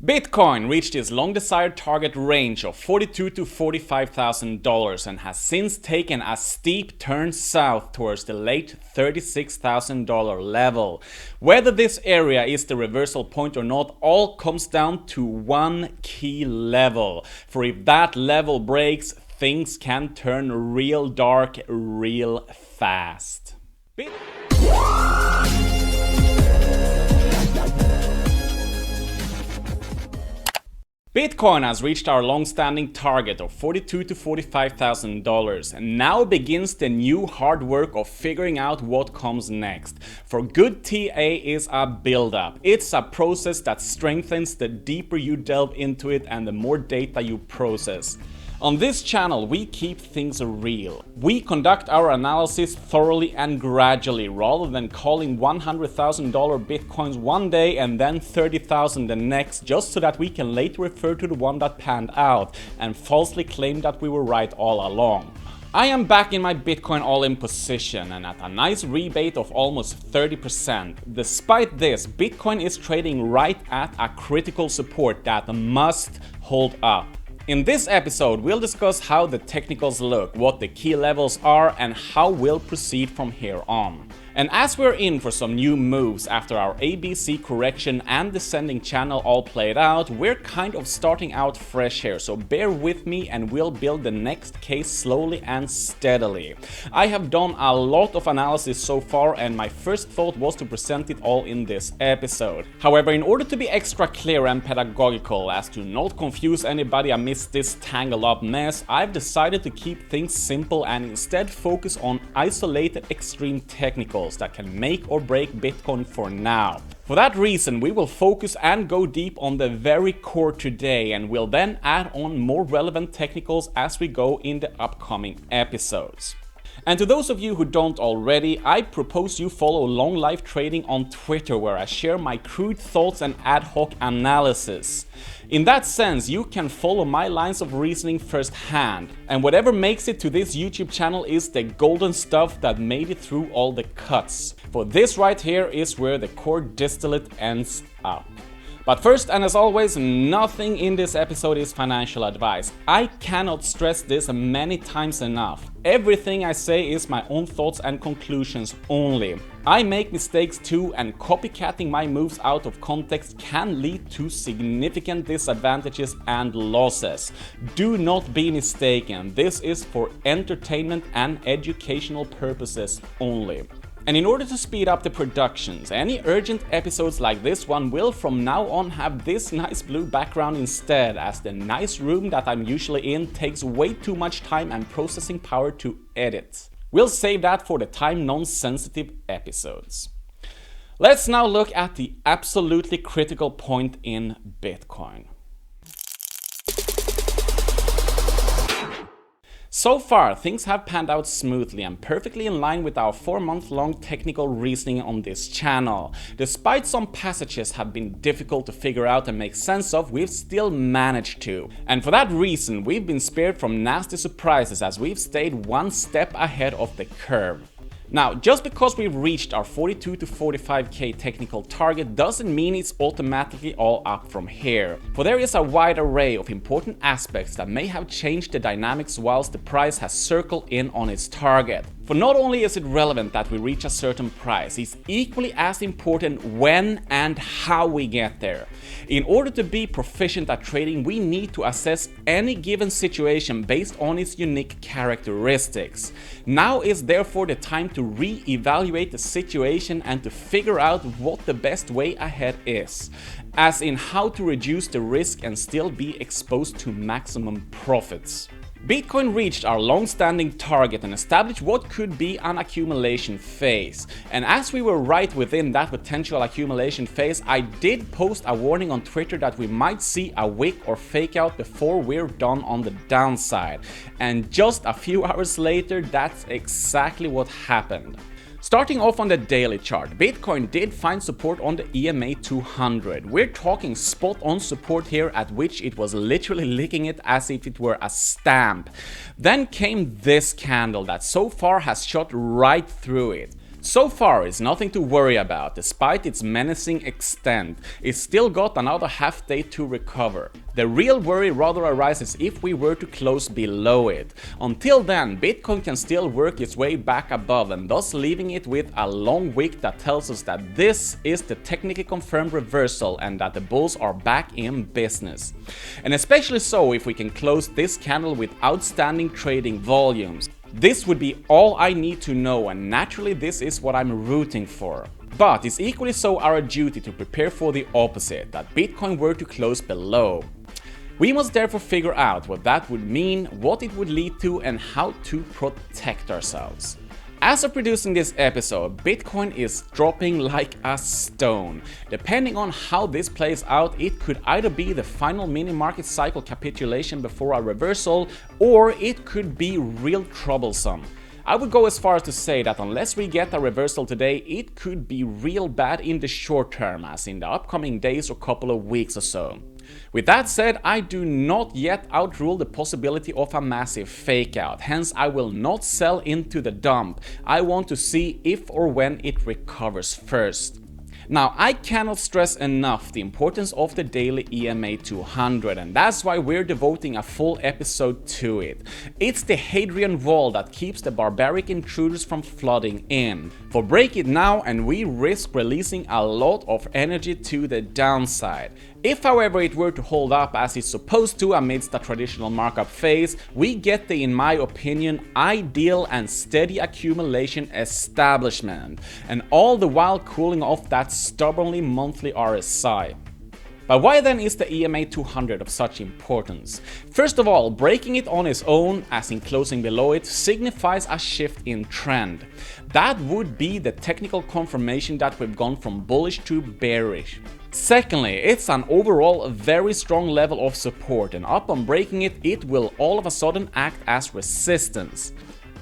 Bitcoin reached its long-desired target range of $42,000 to $45,000 and has since taken a steep turn south towards the late $36,000 level. Whether this area is the reversal point or not all comes down to one key level. For if that level breaks, things can turn real dark real fast. Bitcoin has reached our long-standing target of $42,000 to $45,000 and now begins the new hard work of figuring out what comes next. For good TA is a build-up. It's a process that strengthens the deeper you delve into it and the more data you process. On this channel, we keep things real. We conduct our analysis thoroughly and gradually, rather than calling $100,000 bitcoins one day and then 30,000 the next, just so that we can later refer to the one that panned out and falsely claim that we were right all along. I am back in my Bitcoin all-in position and at a nice rebate of almost 30%. Despite this, Bitcoin is trading right at a critical support that must hold up. In this episode, we'll discuss how the technicals look, what the key levels are, and how we'll proceed from here on. And as we're in for some new moves after our ABC correction and descending channel all played out, we're kind of starting out fresh here, so bear with me and we'll build the next case slowly and steadily. I have done a lot of analysis so far and my first thought was to present it all in this episode. However, in order to be extra clear and pedagogical as to not confuse anybody amidst this tangled up mess, I've decided to keep things simple and instead focus on isolated extreme technicals that can make or break Bitcoin for now. For that reason, we will focus and go deep on the very core today and we'll then add on more relevant technicals as we go in the upcoming episodes. And to those of you who don't already, I propose you follow Long Life Trading on Twitter, where I share my crude thoughts and ad hoc analysis. In that sense, you can follow my lines of reasoning firsthand, and whatever makes it to this YouTube channel is the golden stuff that made it through all the cuts. For this right here is where the core distillate ends up. But first, and as always, nothing in this episode is financial advice. I cannot stress this many times enough. Everything I say is my own thoughts and conclusions only. I make mistakes too, and copycatting my moves out of context can lead to significant disadvantages and losses. Do not be mistaken, this is for entertainment and educational purposes only. And in order to speed up the productions, any urgent episodes like this one will from now on have this nice blue background instead, as the nice room that I'm usually in takes way too much time and processing power to edit. We'll save that for the time non-sensitive episodes. Let's now look at the absolutely critical point in Bitcoin. So far, things have panned out smoothly and perfectly in line with our 4-month-long technical reasoning on this channel. Despite some passages have been difficult to figure out and make sense of, we've still managed to. And for that reason, we've been spared from nasty surprises as we've stayed one step ahead of the curve. Now, just because we've reached our 42 to 45k technical target doesn't mean it's automatically all up from here. For there is a wide array of important aspects that may have changed the dynamics whilst the price has circled in on its target. For not only is it relevant that we reach a certain price, it's equally as important when and how we get there. In order to be proficient at trading, we need to assess any given situation based on its unique characteristics. Now is therefore the time to re-evaluate the situation and to figure out what the best way ahead is, as in how to reduce the risk and still be exposed to maximum profits. Bitcoin reached our long-standing target and established what could be an accumulation phase. And as we were right within that potential accumulation phase, I did post a warning on Twitter that we might see a wick or fake out before we're done on the downside. And just a few hours later, that's exactly what happened. Starting off on the daily chart, Bitcoin did find support on the EMA 200. We're talking spot on support here, at which it was literally licking it as if it were a stamp. Then came this candle that so far has shot right through it. So far, it's nothing to worry about. Despite its menacing extent, it's still got another half day to recover. The real worry rather arises if we were to close below it. Until then, Bitcoin can still work its way back above, and thus leaving it with a long wick that tells us that this is the technically confirmed reversal and that the bulls are back in business. And especially so if we can close this candle with outstanding trading volumes. This would be all I need to know, and naturally this is what I'm rooting for. But it's equally so our duty to prepare for the opposite, that Bitcoin were to close below. We must therefore figure out what that would mean, what it would lead to, and how to protect ourselves. As of producing this episode, Bitcoin is dropping like a stone. Depending on how this plays out, it could either be the final mini market cycle capitulation before a reversal, or it could be real troublesome. I would go as far as to say that unless we get a reversal today, it could be real bad in the short term, as in the upcoming days or couple of weeks or so. With that said, I do not yet outrule the possibility of a massive fake out, hence I will not sell into the dump. I want to see if or when it recovers first. Now, I cannot stress enough the importance of the daily EMA 200, and that's why we're devoting a full episode to it. It's the Hadrian Wall that keeps the barbaric intruders from flooding in. For break it now and we risk releasing a lot of energy to the downside. If however it were to hold up as it's supposed to amidst the traditional markup phase, we get the, in my opinion, ideal and steady accumulation establishment, and all the while cooling off that stubbornly monthly RSI. But why then is the EMA 200 of such importance? First of all, breaking it on its own, as in closing below it, signifies a shift in trend. That would be the technical confirmation that we've gone from bullish to bearish. Secondly, it's an overall very strong level of support, and upon breaking it, it will all of a sudden act as resistance.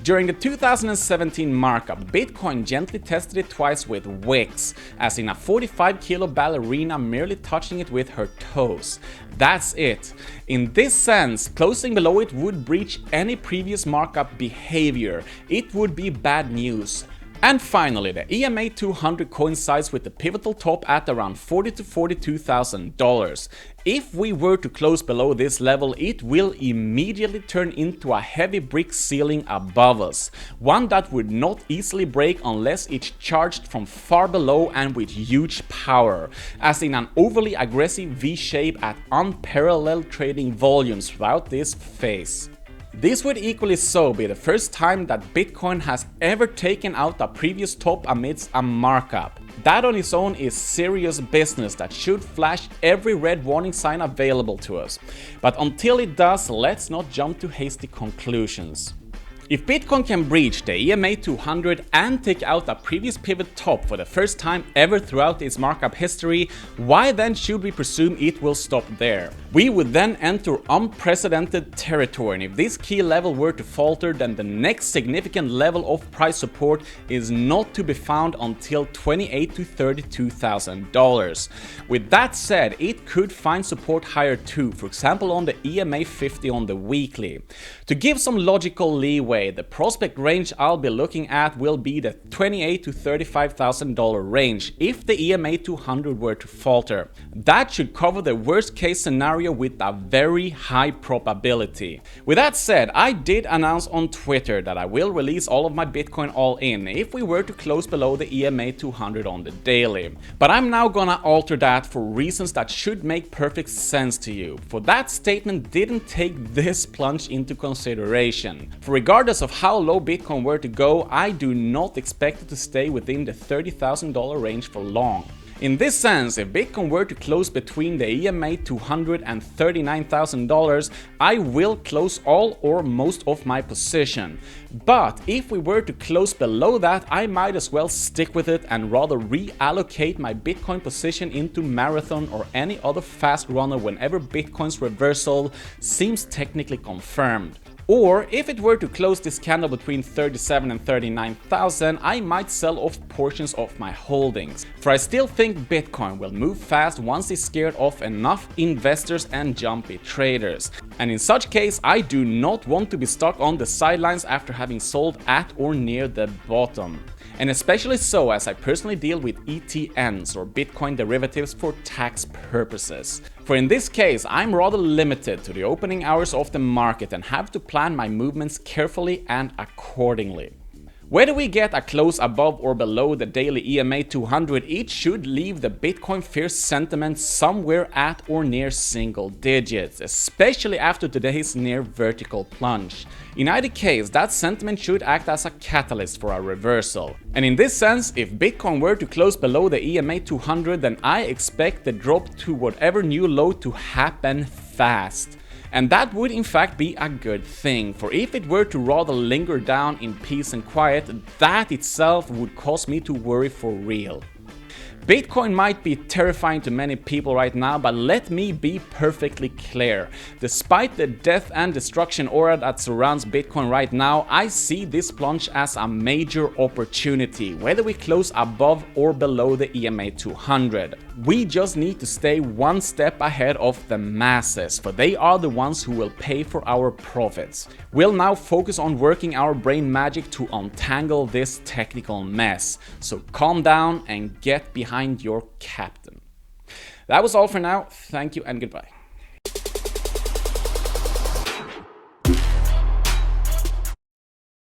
During the 2017 markup, Bitcoin gently tested it twice with wicks, as in a 45 kilo ballerina merely touching it with her toes. That's it. In this sense, closing below it would breach any previous markup behavior. It would be bad news. And finally, the EMA 200 coincides with the pivotal top at around $40,000 to $42,000. If we were to close below this level, it will immediately turn into a heavy brick ceiling above us, one that would not easily break unless it's charged from far below and with huge power, as in an overly aggressive V-shape at unparalleled trading volumes throughout this phase. This would equally so be the first time that Bitcoin has ever taken out a previous top amidst a markup. That on its own is serious business that should flash every red warning sign available to us. But until it does, let's not jump to hasty conclusions. If Bitcoin can breach the EMA 200 and take out a previous pivot top for the first time ever throughout its markup history, why then should we presume it will stop there? We would then enter unprecedented territory, and if this key level were to falter, then the next significant level of price support is not to be found until $28,000 to $32,000. With that said, it could find support higher too, for example on the EMA 50 on the weekly. To give some logical leeway, the prospect range I'll be looking at will be the $28,000 to $35,000 range if the EMA 200 were to falter. That should cover the worst case scenario with a very high probability. With that said, I did announce on Twitter that I will release all of my Bitcoin all-in if we were to close below the EMA 200 on the daily. But I'm now gonna alter that for reasons that should make perfect sense to you, for that statement didn't take this plunge into consideration. For regardless of how low Bitcoin were to go, I do not expect it to stay within the $30,000 range for long. In this sense, if Bitcoin were to close between the EMA 200 and $39,000, I will close all or most of my position. But if we were to close below that, I might as well stick with it and rather reallocate my Bitcoin position into Marathon or any other fast runner whenever Bitcoin's reversal seems technically confirmed. Or if it were to close this candle between 37 and 39,000, I might sell off portions of my holdings. For I still think Bitcoin will move fast once it's scared off enough investors and jumpy traders. And in such case, I do not want to be stuck on the sidelines after having sold at or near the bottom. And especially so as I personally deal with ETNs or Bitcoin derivatives for tax purposes. For in this case, I'm rather limited to the opening hours of the market and have to plan my movements carefully and accordingly. Whether we get a close above or below the daily EMA 200 each should leave the Bitcoin fear sentiment somewhere at or near single digits, especially after today's near vertical plunge. In either case, that sentiment should act as a catalyst for a reversal. And in this sense, if Bitcoin were to close below the EMA 200, then I expect the drop to whatever new low to happen fast. And that would in fact be a good thing, for if it were to rather linger down in peace and quiet, that itself would cause me to worry for real. Bitcoin might be terrifying to many people right now, but let me be perfectly clear. Despite the death and destruction aura that surrounds Bitcoin right now, I see this plunge as a major opportunity, whether we close above or below the EMA 200. We just need to stay one step ahead of the masses, for they are the ones who will pay for our profits. We'll now focus on working our brain magic to untangle this technical mess. So calm down and get behind your captain. That was all for now. Thank you and goodbye.